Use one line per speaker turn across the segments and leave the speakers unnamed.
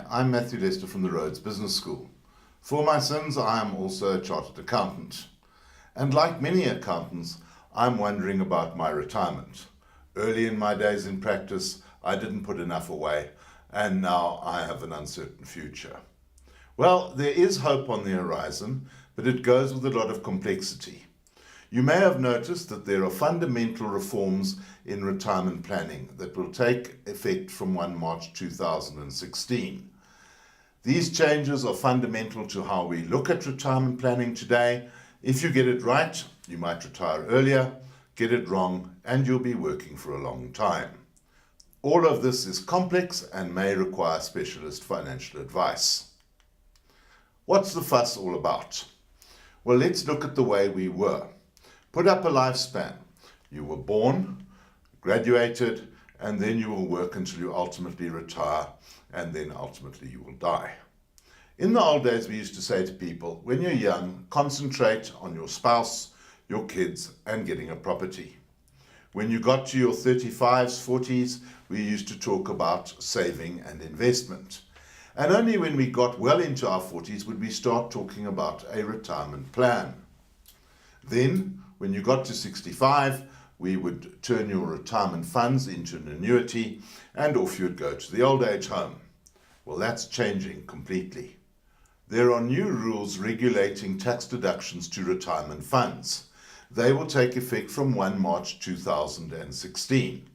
Hi, I'm Matthew Lester from the Rhodes Business School. For my sins, I am also a chartered accountant. And like many accountants, I'm wondering about my retirement. Early in my days in practice, I didn't put enough away, and now I have an uncertain future. Well, there is hope on the horizon, but it goes with a lot of complexity. You may have noticed that there are fundamental reforms in retirement planning that will take effect from 1 March 2016. These changes are fundamental to how we look at retirement planning today. If you get it right, you might retire earlier. Get it wrong, and you'll be working for a long time. All of this is complex and may require specialist financial advice. What's the fuss all about? Well, let's look at the way we were. Put up a lifespan. You were born, graduated, and then you will work until you ultimately retire, and then ultimately you will die. In the old days, we used to say to people, when you're young, concentrate on your spouse, your kids, and getting a property. When you got to your 35s, 40s, we used to talk about saving and investment. And only when we got well into our 40s would we start talking about a retirement plan. Then, when you got to 65, we would turn your retirement funds into an annuity, and off you'd go to the old age home. Well, that's changing completely. There are new rules regulating tax deductions to retirement funds. They will take effect from 1 March 2016.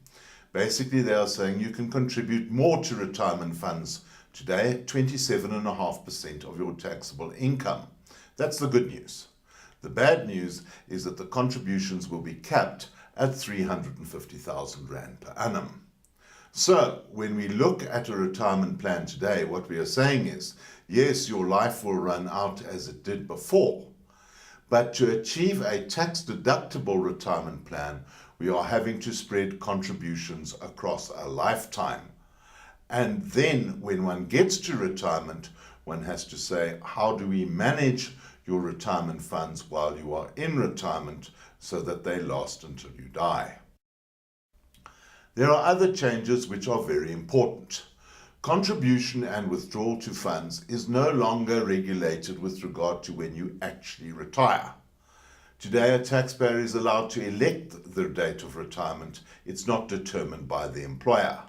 Basically, they are saying you can contribute more to retirement funds today at 27.5% of your taxable income. That's the good news. The bad news is that the contributions will be capped at 350,000 Rand per annum. So, when we look at a retirement plan today, what we are saying is, yes, your life will run out as it did before, but to achieve a tax-deductible retirement plan, we are having to spread contributions across a lifetime. And then, when one gets to retirement, one has to say, how do we manage your retirement funds while you are in retirement so that they last until you die? There are other changes which are very important. Contribution and withdrawal to funds is no longer regulated with regard to when you actually retire. Today, a taxpayer is allowed to elect the date of retirement. It's not determined by the employer.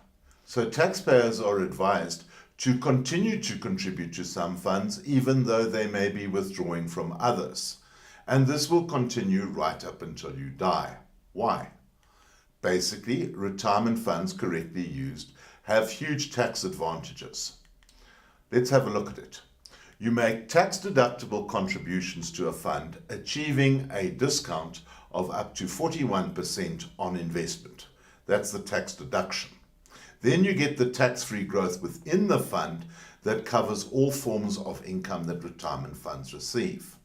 So taxpayers are advised to continue to contribute to some funds even though they may be withdrawing from others. And this will continue right up until you die. Why? Basically, retirement funds correctly used have huge tax advantages. Let's have a look at it. You make tax-deductible contributions to a fund, achieving a discount of up to 41% on investment. That's the tax deduction. Then you get the tax-free growth within the fund that covers all forms of income that retirement funds receive.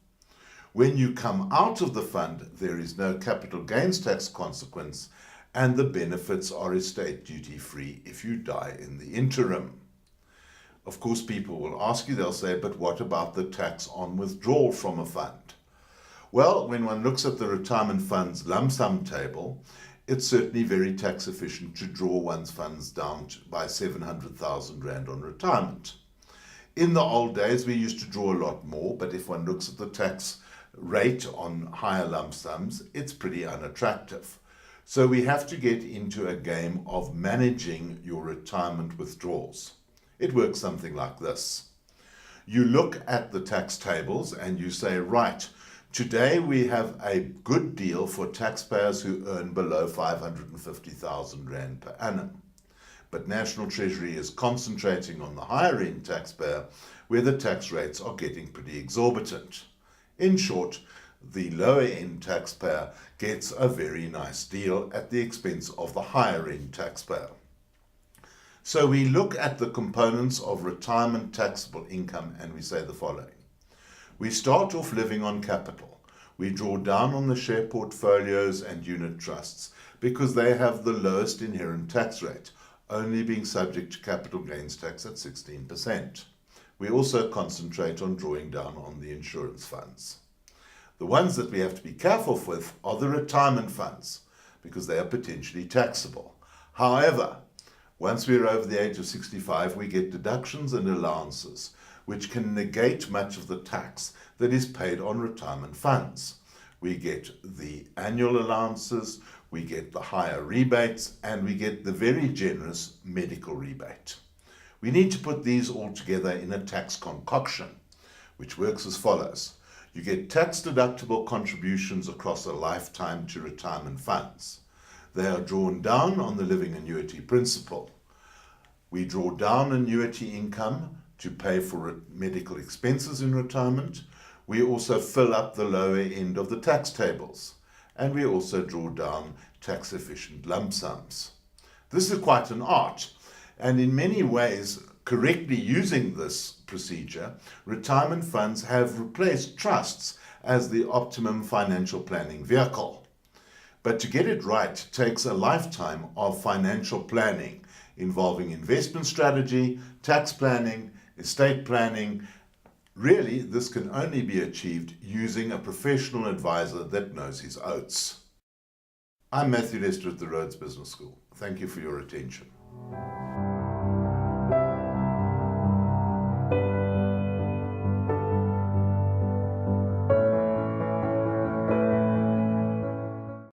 When you come out of the fund, there is no capital gains tax consequence, and the benefits are estate duty-free if you die in the interim. Of course, people will ask you, they'll say, but what about the tax on withdrawal from a fund? Well, when one looks at the retirement fund's lump sum table, it's certainly very tax efficient to draw one's funds down by 700,000 Rand on retirement. In the old days, we used to draw a lot more, but if one looks at the tax rate on higher lump sums, it's pretty unattractive. So we have to get into a game of managing your retirement withdrawals. It works something like this. You look at the tax tables and you say, right, today we have a good deal for taxpayers who earn below 550,000 Rand per annum. But National Treasury is concentrating on the higher end taxpayer where the tax rates are getting pretty exorbitant. In short, the lower end taxpayer gets a very nice deal at the expense of the higher end taxpayer. So we look at the components of retirement taxable income and we say the following. We start off living on capital. We draw down on the share portfolios and unit trusts because they have the lowest inherent tax rate, only being subject to capital gains tax at 16%. We also concentrate on drawing down on the insurance funds. The ones that we have to be careful with are the retirement funds because they are potentially taxable. However, Once we're over the age of 65, we get deductions and allowances, which can negate much of the tax that is paid on retirement funds. We get the annual allowances, we get the higher rebates, and we get the very generous medical rebate. We need to put these all together in a tax concoction, which works as follows. You get tax-deductible contributions across a lifetime to retirement funds. They are drawn down on the living annuity principle. We draw down annuity income to pay for medical expenses in retirement. We also fill up the lower end of the tax tables, and we also draw down tax-efficient lump sums. This is quite an art, and in many ways, correctly using this procedure, retirement funds have replaced trusts as the optimum financial planning vehicle. But to get it right takes a lifetime of financial planning involving investment strategy, tax planning, estate planning. Really, this can only be achieved using a professional advisor that knows his oats. I'm Matthew Lester at the Rhodes Business School. Thank you for your attention.